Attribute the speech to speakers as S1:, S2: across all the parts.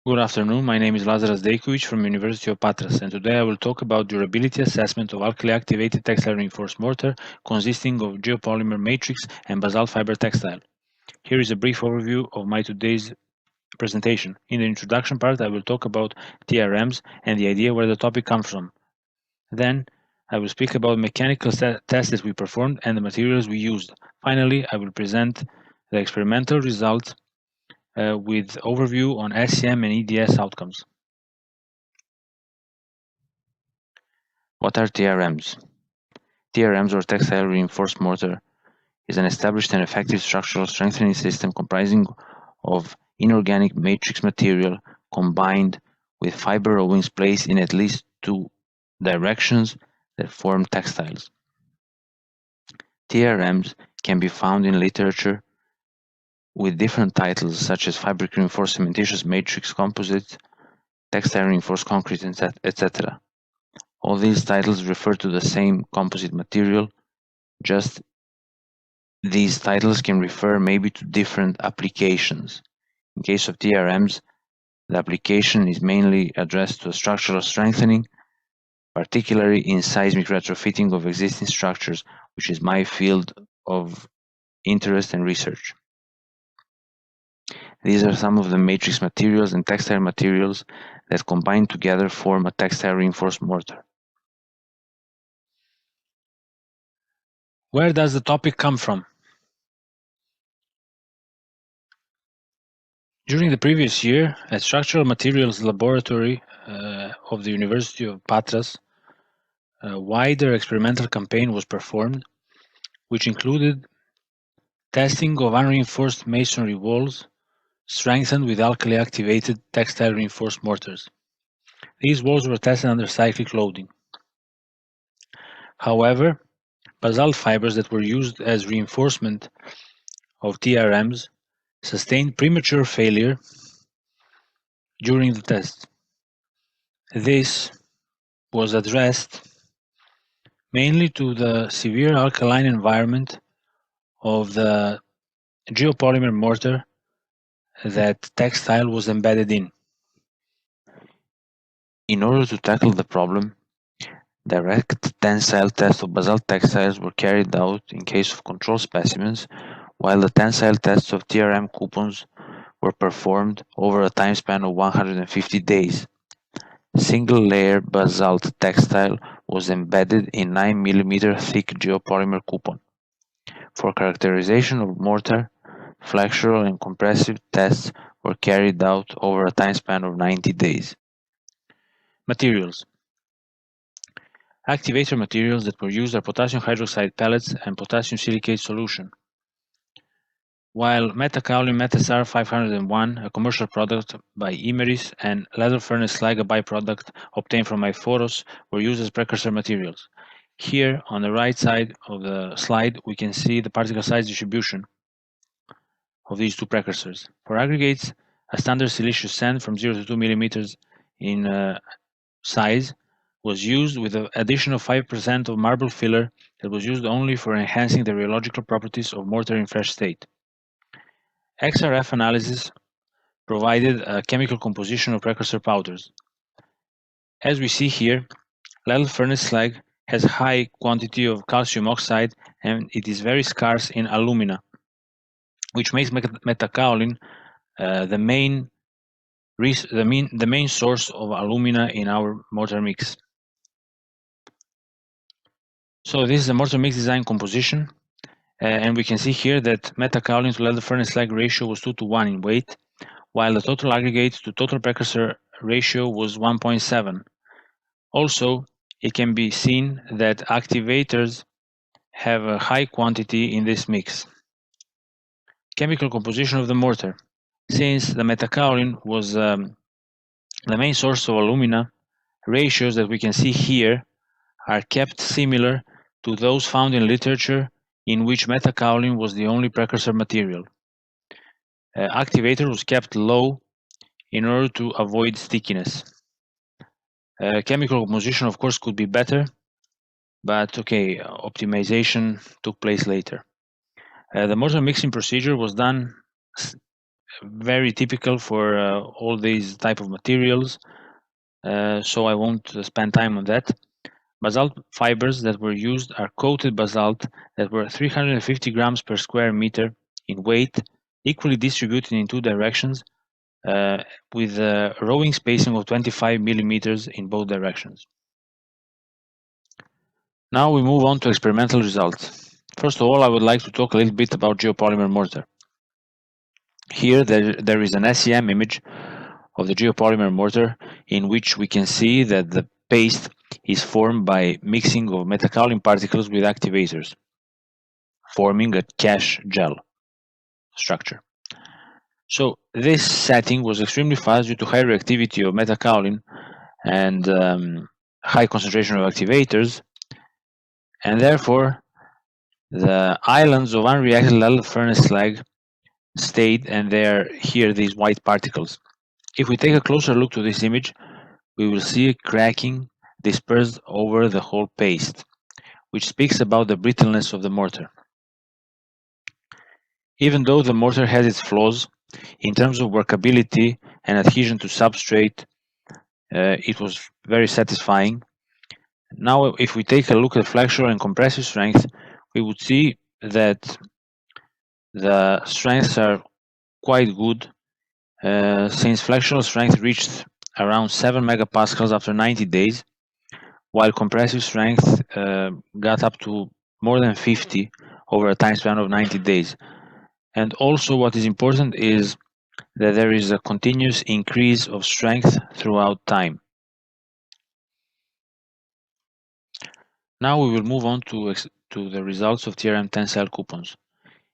S1: Good afternoon, my name is Lazar Azdejkovic from University of Patras, and today I will talk about durability assessment of alkali-activated textile reinforced mortar consisting of geopolymer matrix and basalt fiber textile. Here is a brief overview of my today's presentation. In the introduction part, I will talk about TRMs and the idea where the topic comes from. Then, I will speak about mechanical tests that we performed and the materials we used. Finally, I will present the experimental results with overview on SCM and EDS outcomes. What are TRMs? TRMs, or textile reinforced mortar, is an established and effective structural strengthening system comprising of inorganic matrix material combined with fiber owings placed in at least two directions that form textiles. TRMs can be found in literature with different titles such as fabric reinforced cementitious matrix composite, textile reinforced concrete, etc. All these titles refer to the same composite material, just these titles can refer maybe to different applications. In case of TRMs, the application is mainly addressed to structural strengthening, particularly in seismic retrofitting of existing structures, which is my field of interest and research. These are some of the matrix materials and textile materials that combined together form a textile reinforced mortar. Where does the topic come from? During the previous year, at Structural Materials Laboratory of the University of Patras, a wider experimental campaign was performed, which included testing of unreinforced masonry walls strengthened with alkali-activated textile reinforced mortars. These walls were tested under cyclic loading. However, basalt fibers that were used as reinforcement of TRMs sustained premature failure during the test. This was addressed mainly to the severe alkaline environment of the geopolymer mortar that textile was embedded in. In order to tackle the problem, direct tensile tests of basalt textiles were carried out in case of control specimens, while the tensile tests of TRM coupons were performed over a time span of 150 days. Single-layer basalt textile was embedded in 9 mm thick geopolymer coupon. For characterization of mortar, flexural and compressive tests were carried out over a time span of 90 days. Materials. Activator materials that were used are potassium hydroxide pellets and potassium silicate solution. While metakaolin metasar 501, a commercial product by Imeris, and ladle furnace slag, a byproduct obtained from Iphoros, were used as precursor materials. Here, on the right side of the slide, we can see the particle size distribution of these two precursors. For aggregates, a standard siliceous sand from 0 to 2 millimeters in size was used with the addition of 5% of marble filler that was used only for enhancing the rheological properties of mortar in fresh state. XRF analysis provided a chemical composition of precursor powders. As we see here, ladle furnace slag has high quantity of calcium oxide and it is very scarce in alumina, which makes metakaolin the main source of alumina in our mortar mix. So this is a mortar mix design composition, and we can see here that metakaolin to ladle furnace slag ratio was 2 to 1 in weight, while the total aggregate to total precursor ratio was 1.7. Also, it can be seen that activators have a high quantity in this mix. Chemical composition of the mortar. Since the metakaolin was the main source of alumina, ratios that we can see here are kept similar to those found in literature in which metakaolin was the only precursor material. Activator was kept low in order to avoid stickiness. Chemical composition, of course, could be better, but okay, optimization took place later. The mortar mixing procedure was done very typical for all these type of materials, so I won't spend time on that. Basalt fibers that were used are coated basalt that were 350 grams per square meter in weight, equally distributed in two directions, with a rowing spacing of 25 millimeters in both directions. Now we move on to experimental results. First of all, I would like to talk a little bit about geopolymer mortar. Here there is an SEM image of the geopolymer mortar in which we can see that the paste is formed by mixing of metakaolin particles with activators, forming a cache gel structure. So this setting was extremely fast due to high reactivity of metakaolin and high concentration of activators, and therefore the islands of unreacted ladle furnace slag stayed, and there here these white particles. If we take a closer look to this image, we will see cracking dispersed over the whole paste, which speaks about the brittleness of the mortar. Even though the mortar has its flaws, in terms of workability and adhesion to substrate, it was very satisfying. Now, if we take a look at flexural and compressive strength, we would see that the strengths are quite good, since flexural strength reached around 7 megapascals after 90 days, while compressive strength got up to more than 50 over a time span of 90 days. And also what is important is that there is a continuous increase of strength throughout time. Now we will move on to the results of TRM tensile coupons.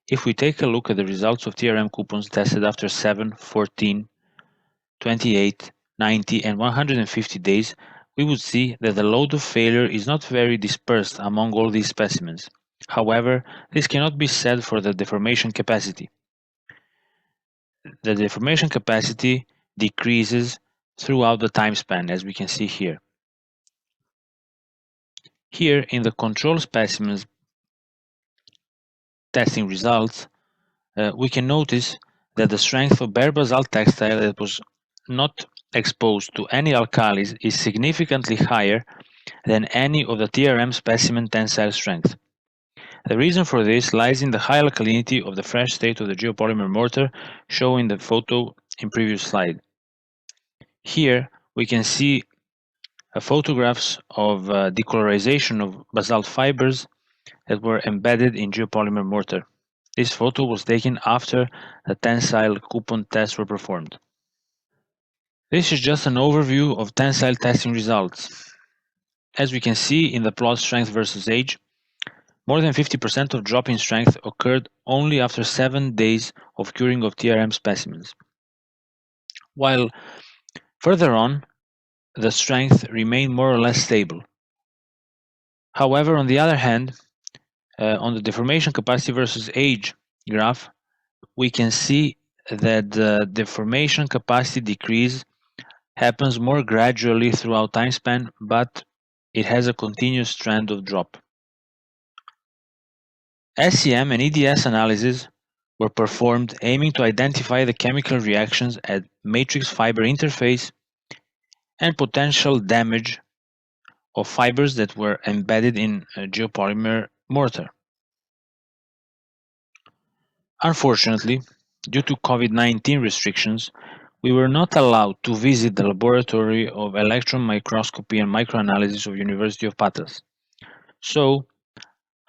S1: If we take a look at the results of TRM coupons tested after 7, 14, 28, 90, and 150 days, we would see that the load of failure is not very dispersed among all these specimens. However, this cannot be said for the deformation capacity. The deformation capacity decreases throughout the time span, as we can see here. Here, in the control specimens testing results, we can notice that the strength of bare basalt textile that was not exposed to any alkalis is significantly higher than any of the TRM specimen tensile strength. The reason for this lies in the high alkalinity of the fresh state of the geopolymer mortar shown in the photo in previous slide. Here we can see photographs of decolorization of basalt fibers that were embedded in geopolymer mortar. This photo was taken after the tensile coupon tests were performed. This is just an overview of tensile testing results. As we can see in the plot strength versus age, more than 50% of drop in strength occurred only after 7 days of curing of TRM specimens. While further on, the strength remained more or less stable. However, on the other hand, on the deformation capacity versus age graph, we can see that the deformation capacity decrease happens more gradually throughout time span, but it has a continuous trend of drop. SEM and EDS analyses were performed aiming to identify the chemical reactions at matrix fiber interface and potential damage of fibers that were embedded in a geopolymer mortar. Unfortunately, due to COVID-19 restrictions, we were not allowed to visit the laboratory of electron microscopy and microanalysis of University of Patras. So,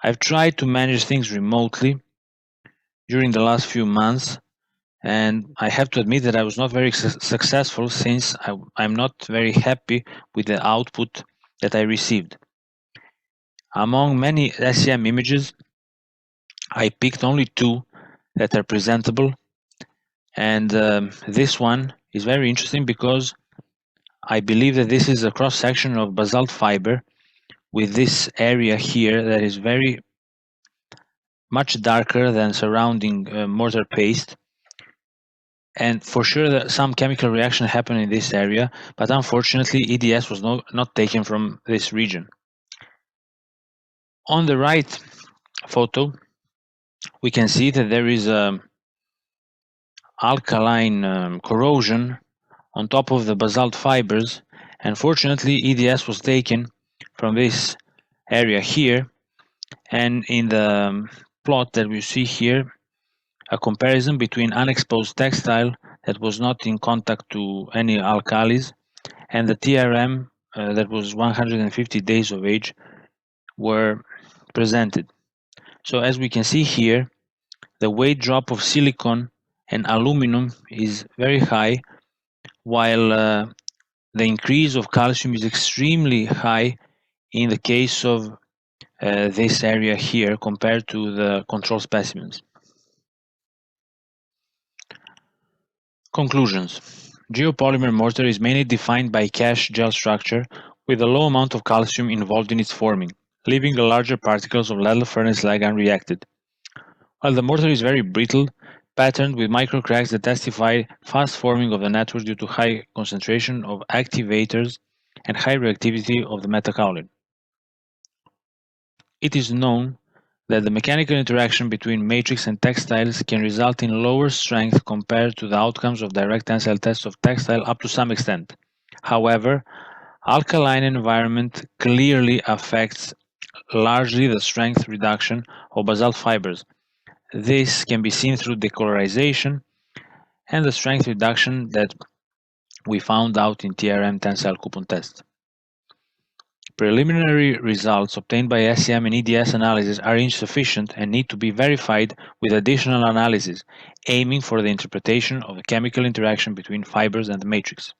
S1: I've tried to manage things remotely during the last few months, and I have to admit that I was not very successful, since I'm not very happy with the output that I received. Among many SEM images, I picked only 2 that are presentable, and this one is very interesting because I believe that this is a cross-section of basalt fiber with this area here that is very much darker than surrounding mortar paste, and for sure that some chemical reaction happened in this area, but unfortunately EDS was not taken from this region. On the right photo, we can see that there is a alkaline corrosion on top of the basalt fibers, and fortunately EDS was taken from this area here, and in the plot that we see here, a comparison between unexposed textile that was not in contact to any alkalis and the TRM that was 150 days of age were presented. So as we can see here, the weight drop of silicon and aluminum is very high, while the increase of calcium is extremely high in the case of this area here compared to the control specimens. Conclusions. Geopolymer mortar is mainly defined by cash gel structure with a low amount of calcium involved in its forming, leaving the larger particles of ladle furnace slag unreacted. While the mortar is very brittle, patterned with microcracks that testify fast forming of the network due to high concentration of activators and high reactivity of the metakaolin. It is known that the mechanical interaction between matrix and textiles can result in lower strength compared to the outcomes of direct tensile tests of textile up to some extent. However, alkaline environment clearly affects largely the strength reduction of basalt fibers. This can be seen through decolorization and the strength reduction that we found out in TRM tensile coupon test. Preliminary results obtained by SEM and EDS analysis are insufficient and need to be verified with additional analysis, aiming for the interpretation of the chemical interaction between fibers and the matrix.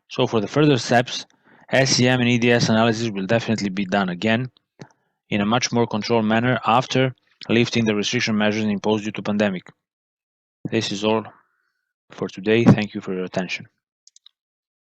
S1: So for the further steps, SEM and EDS analysis will definitely be done again in a much more controlled manner after lifting the restriction measures imposed due to pandemic. This is all for today. Thank you for your attention.